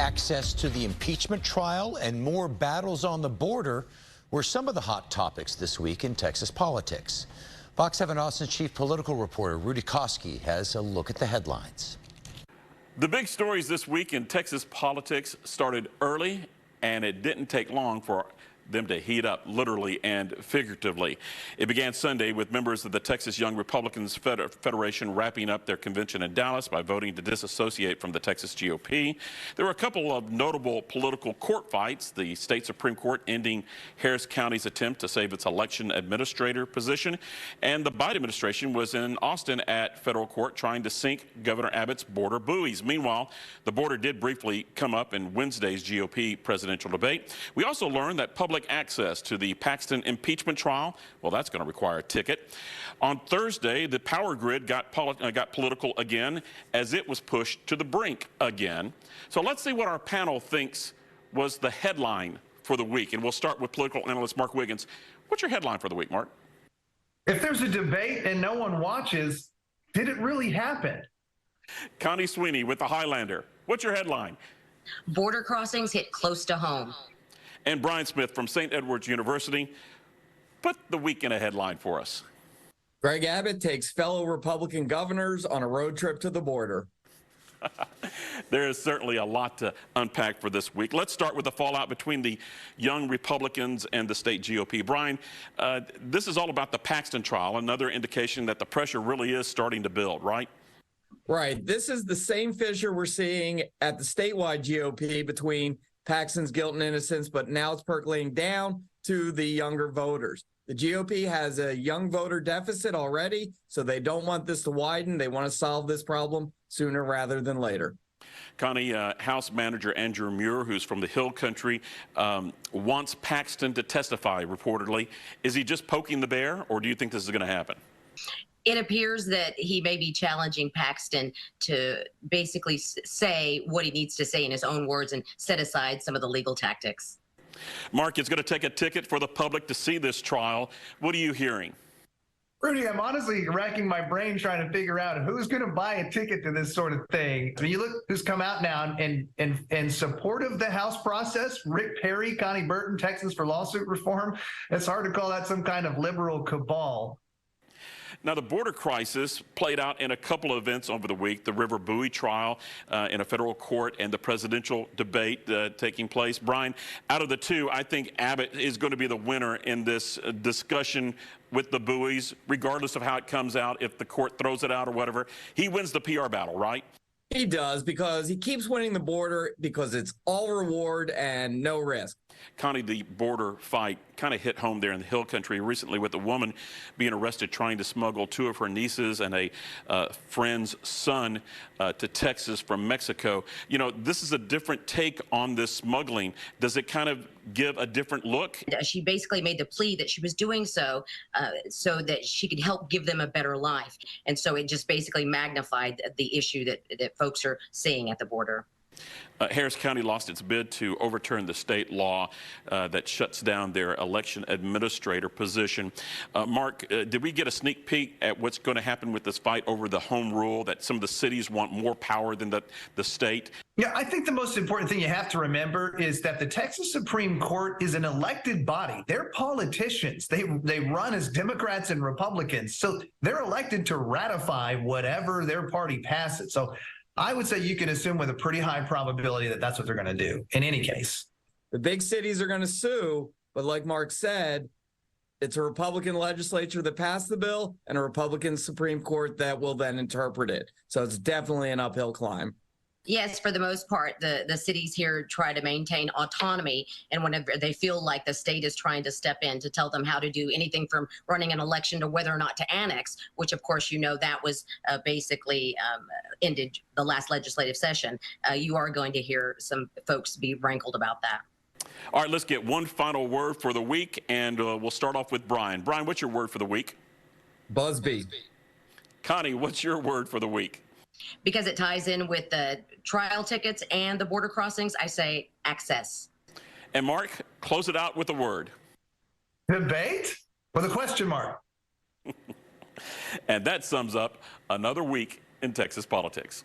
Access to the impeachment trial and more battles on the border were some of the hot topics this week in Texas politics. Fox 7 Austin chief political reporter Rudy Koski has a look at the headlines. The big stories this week in Texas politics started early, and it didn't take long for them to heat up, literally and figuratively. It began Sunday with members of the Texas Young Republicans Federation wrapping up their convention in Dallas by voting to disassociate from the Texas GOP. There were a couple of notable political court fights. The state Supreme Court ending Harris County's attempt to save its election administrator position. And the Biden administration was in Austin at federal court trying to sink Governor Abbott's border buoys. Meanwhile, the border did briefly come up in Wednesday's GOP presidential debate. We also learned that public access to the Paxton impeachment trial, well, that's going to require a ticket. On Thursday, the power grid got political again as it was pushed to the brink again. So let's see what our panel thinks was the headline for the week. And we'll start with political analyst Mark Wiggins. What's your headline for the week, Mark? If there's a debate and no one watches, did it really happen? Connie Sweeney with the Highlander. What's your headline? Border crossings hit close to home. And Brian Smith from St. Edward's University. Put the week in a headline for us. Greg Abbott takes fellow Republican governors on a road trip to the border. There is certainly a lot to unpack for this week. Let's start with the fallout between the young Republicans and the state GOP. Brian, this is all about the Paxton trial, another indication that the pressure really is starting to build, right? Right. This is the same fissure we're seeing at the statewide GOP between Paxton's guilt and innocence, but now it's percolating down to the younger voters. The GOP has a young voter deficit already, so they don't want this to widen. They want to solve this problem sooner rather than later. Connie, House Manager Andrew Muir, who's from the Hill Country, wants Paxton to testify, reportedly. Is he just poking the bear, or do you think this is going to happen? It appears that he may be challenging Paxton to basically say what he needs to say in his own words and set aside some of the legal tactics. Mark, it's going to take a ticket for the public to see this trial. What are you hearing? Rudy, I'm honestly racking my brain trying to figure out who's going to buy a ticket to this sort of thing. I mean, you look who's come out now in support of the House process. Rick Perry, Connie Burton, Texans for Lawsuit Reform. It's hard to call that some kind of liberal cabal. Now, the border crisis played out in a couple of events over the week, the River Buoy trial in a federal court and the presidential debate taking place. Brian, out of the two, I think Abbott is going to be the winner in this discussion with the buoys, regardless of how it comes out, if the court throws it out or whatever. He wins the PR battle, right? He does, because he keeps winning the border because it's all reward and no risk. Connie, the border fight kind of hit home there in the Hill Country recently with a woman being arrested trying to smuggle two of her nieces and a friend's son to Texas from Mexico. You know, this is a different take on this smuggling. Does it kind of give a different look? She basically made the plea that she was doing so so that she could help give them a better life. And so it just basically magnified the issue that folks are seeing at the border. Harris County lost its bid to overturn the state law that shuts down their election administrator position. Mark, did we get a sneak peek at what's going to happen with this fight over the home rule, that some of the cities want more power than the state? Yeah, I think the most important thing you have to remember is that the Texas Supreme Court is an elected body. They're politicians. They run as Democrats and Republicans. So they're elected to ratify whatever their party passes. So I would say you can assume with a pretty high probability that that's what they're going to do in any case. The big cities are going to sue, but like Mark said, it's a Republican legislature that passed the bill and a Republican Supreme Court that will then interpret it. So it's definitely an uphill climb. Yes, for the most part, the cities here try to maintain autonomy, and whenever they feel like the state is trying to step in to tell them how to do anything from running an election to whether or not to annex, which of course you know that was basically ended the last legislative session, you are going to hear some folks be rankled about that. All right, let's get one final word for the week, and we'll start off with Brian. Brian, what's your word for the week? Busby. Connie, what's your word for the week? Because it ties in with the trial tickets and the border crossings, I say access. And Mark, close it out with a word. Debate with a question mark. And that sums up another week in Texas politics.